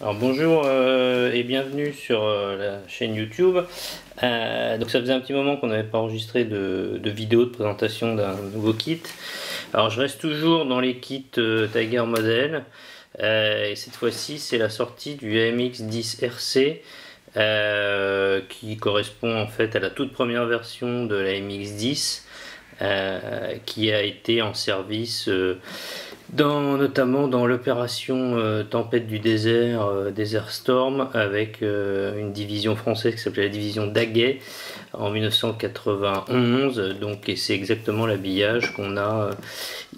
Alors bonjour et bienvenue sur la chaîne YouTube. Donc ça faisait un petit moment qu'on n'avait pas enregistré de vidéo de présentation d'un nouveau kit. Alors je reste toujours dans les kits Tiger Model et cette fois-ci c'est la sortie du AMX10 RC qui correspond en fait à la toute première version de la AMX10 qui a été en service notamment dans l'opération Tempête du désert, Desert Storm, avec une division française qui s'appelait la division Daguet en 1991. Donc, et c'est exactement l'habillage qu'on a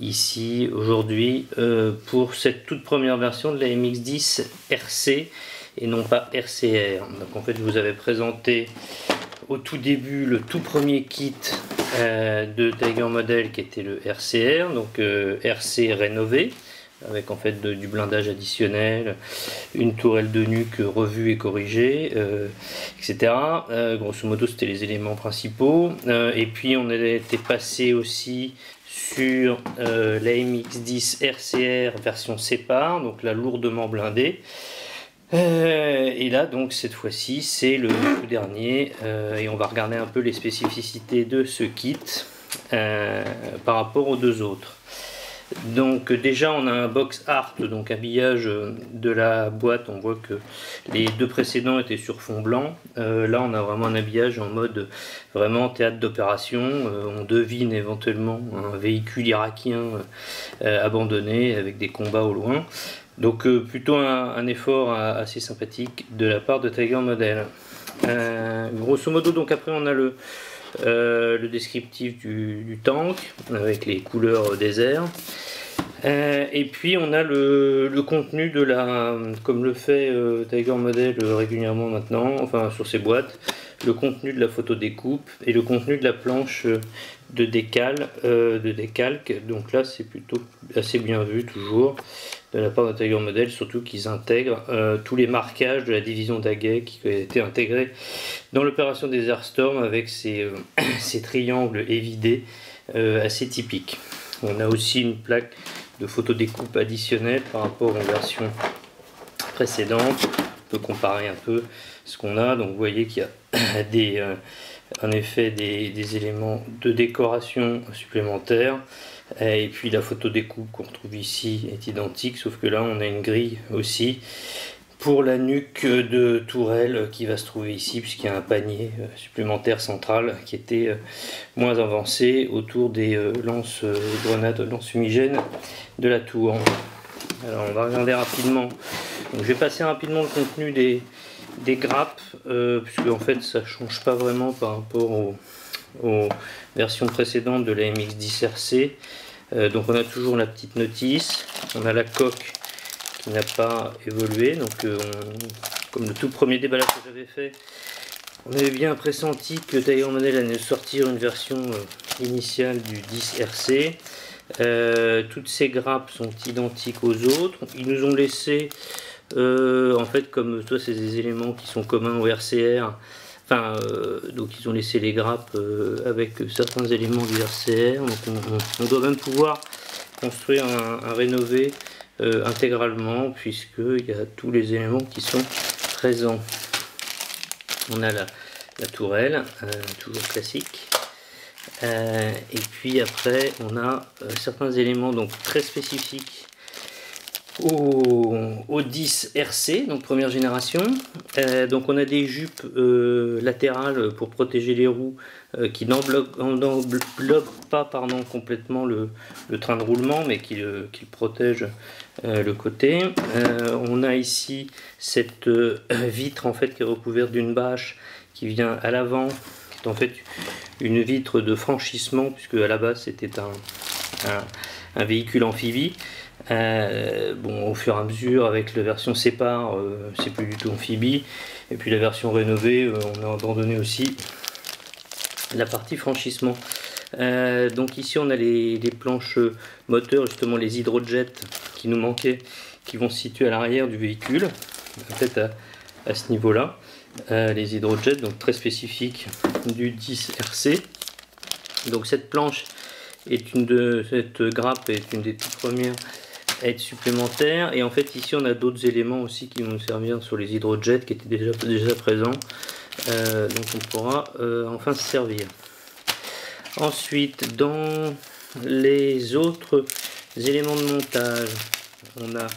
ici aujourd'hui pour cette toute première version de la MX-10 RC et non pas RCR. Donc en fait, je vous avais présenté au tout début le tout premier kit de Tiger Model qui était le RCR, donc RC rénové avec en fait du blindage additionnel, une tourelle de nuque revue et corrigée, etc. Grosso modo c'était les éléments principaux, et puis on était passé aussi sur la MX-10 RCR version sépare, donc la lourdement blindée. Et là donc cette fois-ci c'est le tout dernier et on va regarder un peu les spécificités de ce kit par rapport aux deux autres. Donc déjà on a un box art, donc habillage de la boîte. On voit que les deux précédents étaient sur fond blanc. Là on a vraiment un habillage en mode vraiment théâtre d'opération. On devine éventuellement un véhicule irakien abandonné avec des combats au loin. Donc plutôt un effort assez sympathique de la part de Tiger Model. Grosso modo, donc après on a le descriptif du tank avec les couleurs désert. Et puis on a le contenu de la, comme le fait Tiger Model régulièrement maintenant, enfin sur ses boîtes, le contenu de la photo découpe et le contenu de la planche de décalque. Donc là c'est plutôt assez bien vu toujours de la part de Tiger Model, surtout qu'ils intègrent tous les marquages de la division Daguet qui a été intégré dans l'opération Desert Storm avec ces triangles évidés assez typiques. On a aussi une plaque de photo découpe additionnelle par rapport aux versions précédentes. On peut comparer un peu ce qu'on a. Donc vous voyez qu'il y a en effet des éléments de décoration supplémentaires. Et puis la photo découpe qu'on retrouve ici est identique, sauf que là on a une grille aussi pour la nuque de tourelle qui va se trouver ici, puisqu'il y a un panier supplémentaire central qui était moins avancé autour des lance-grenades, lance-fumigènes de la tour. Alors on va regarder rapidement. Donc, je vais passer rapidement le contenu des grappes, puisque en fait ça change pas vraiment par rapport aux versions précédentes de la MX-10 RC. Donc on a toujours la petite notice, on a la coque qui n'a pas évolué, donc comme le tout premier déballage que j'avais fait, on avait bien pressenti que Tiger Model allait sortir une version initiale du 10 RC. Toutes ces grappes sont identiques aux autres. Ils nous ont laissé en fait, comme toi c'est des éléments qui sont communs au RCR. Enfin, donc ils ont laissé les grappes avec certains éléments du RCR. Donc on doit même pouvoir construire un rénové intégralement, puisqu'il y a tous les éléments qui sont présents. On a la tourelle, toujours classique. Et puis après on a certains éléments donc très spécifiques au 10 RC, donc première génération. Donc on a des jupes latérales pour protéger les roues qui n'enveloppent pas complètement le train de roulement, mais qui protègent le côté. On a ici cette vitre en fait qui est recouverte d'une bâche qui vient à l'avant, qui est en fait une vitre de franchissement, puisque à la base c'était un véhicule amphibie. Bon, au fur et à mesure avec la version sépare, c'est plus du tout amphibie, et puis la version rénovée, on a abandonné aussi la partie franchissement. Donc ici on a les planches moteurs, justement les hydrojets qui nous manquaient, qui vont se situer à l'arrière du véhicule, en fait à ce niveau là, les hydrojets, donc très spécifiques du 10 RC. Donc cette planche cette grappe est une des toutes premières aide supplémentaire. Et en fait ici on a d'autres éléments aussi qui vont nous servir sur les hydrojets qui étaient déjà présents. Donc on pourra enfin se servir. Ensuite, dans les autres éléments de montage, on a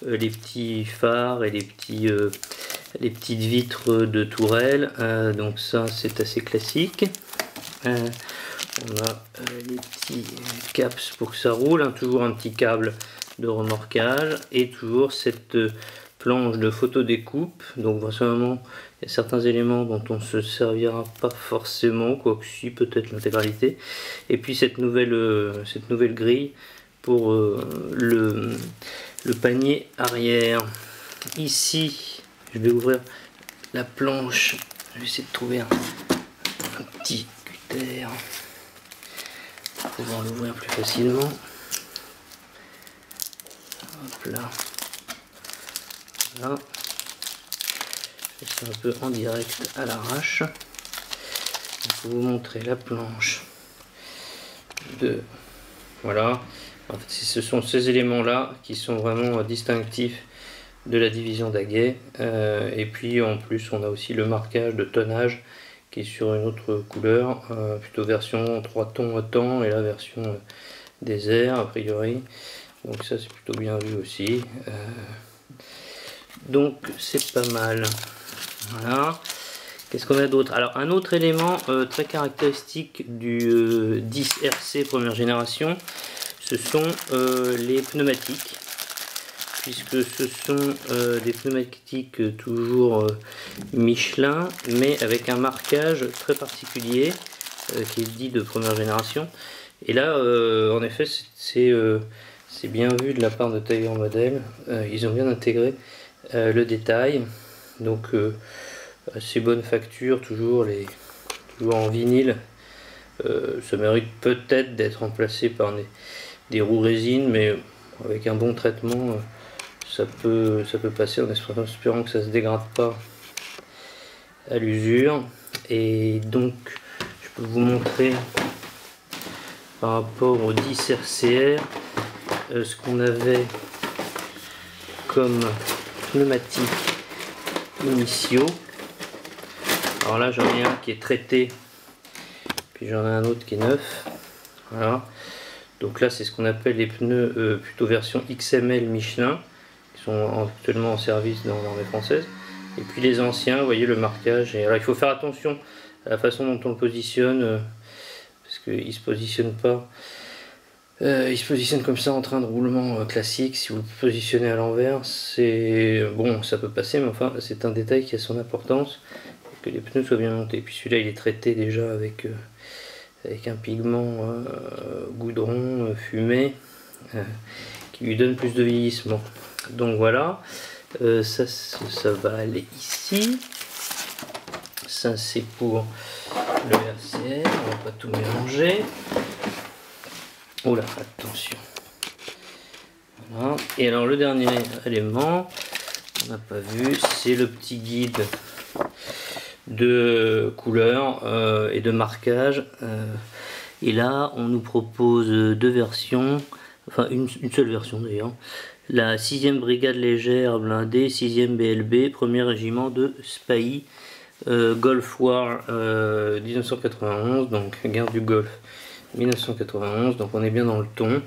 les petits phares et les petites vitres de tourelle. Donc ça c'est assez classique. On a les petits caps pour que ça roule, hein, toujours un petit câble de remorquage et toujours cette planche de photodécoupe. Donc vraiment il y a certains éléments dont on ne se servira pas forcément, quoique si peut-être l'intégralité. Et puis cette nouvelle grille pour le panier arrière. Ici je vais ouvrir la planche, je vais essayer de trouver un petit cutter pour pouvoir l'ouvrir plus facilement. Hop là. Voilà. Je fais ça un peu en direct à l'arrache. Pour vous montrer la planche de... Voilà. En fait, ce sont ces éléments là qui sont vraiment distinctifs de la division Daguet. Et puis en plus on a aussi le marquage de tonnage qui est sur une autre couleur, plutôt version 3 tons autant, et la version désert a priori. Donc ça c'est plutôt bien vu aussi. Donc c'est pas mal. Voilà. Qu'est-ce qu'on a d'autre? Alors un autre élément très caractéristique du 10 RC première génération, ce sont les pneumatiques, puisque ce sont des pneumatiques toujours Michelin, mais avec un marquage très particulier qui est dit de première génération. Et là en effet c'est bien vu de la part de Tiger Model. Ils ont bien intégré le détail, donc assez bonne facture, toujours en vinyle. Ça mérite peut-être d'être remplacé par des roues résine, mais avec un bon traitement ça peut passer, en espérant que ça se dégrade pas à l'usure. Et donc je peux vous montrer par rapport au 10 RCR ce qu'on avait comme pneumatiques initiaux. Alors là j'en ai un qui est traité, puis j'en ai un autre qui est neuf. Voilà. Donc là c'est ce qu'on appelle les pneus plutôt version XML Michelin, qui sont actuellement en service dans l'armée française. Et puis les anciens, vous voyez le marquage. Et alors il faut faire attention à la façon dont on le positionne, parce qu'il se positionne pas. Il se positionne comme ça en train de roulement classique. Si vous le positionnez à l'envers, c'est bon, ça peut passer, mais enfin c'est un détail qui a son importance, que les pneus soient bien montés. Puis celui-là il est traité déjà avec un pigment goudron fumé qui lui donne plus de vieillissement. Donc voilà, ça va aller ici. Ça c'est pour le RCR, on va pas tout mélanger. Oula, attention. Voilà. Et alors le dernier élément, on n'a pas vu, c'est le petit guide de couleur et de marquage. Et là, on nous propose deux versions, enfin une seule version d'ailleurs. La 6e brigade légère blindée, 6e BLB, 1er régiment de Spahis, Gulf War 1991, donc guerre du Golfe 1991, donc on est bien dans le ton,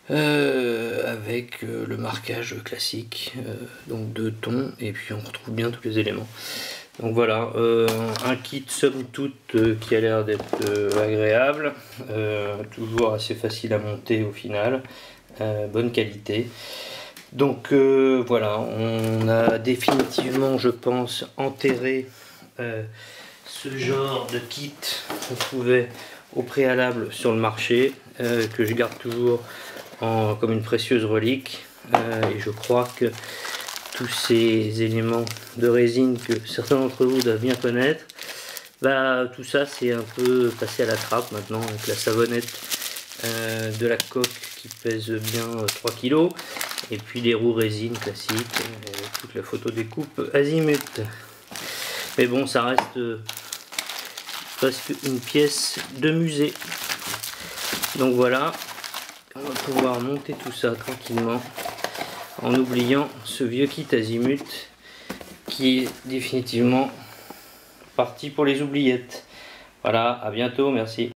avec le marquage classique, donc 2 tons, et puis on retrouve bien tous les éléments. Donc voilà, un kit somme toute qui a l'air d'être agréable, toujours assez facile à monter au final, bonne qualité. Donc voilà, on a définitivement, je pense, enterré ce genre de kit qu'on trouvait au préalable sur le marché, que je garde toujours comme une précieuse relique, et je crois que tous ces éléments de résine que certains d'entre vous doivent bien connaître, bah, tout ça c'est un peu passé à la trappe maintenant, avec la savonnette de la coque qui pèse bien 3 kg, et puis les roues résine classiques, toute la photo découpe azimut. Mais bon, ça reste presque une pièce de musée. Donc voilà, On va pouvoir monter tout ça tranquillement en oubliant ce vieux kit Azimut qui est définitivement parti pour les oubliettes. Voilà, à bientôt, merci.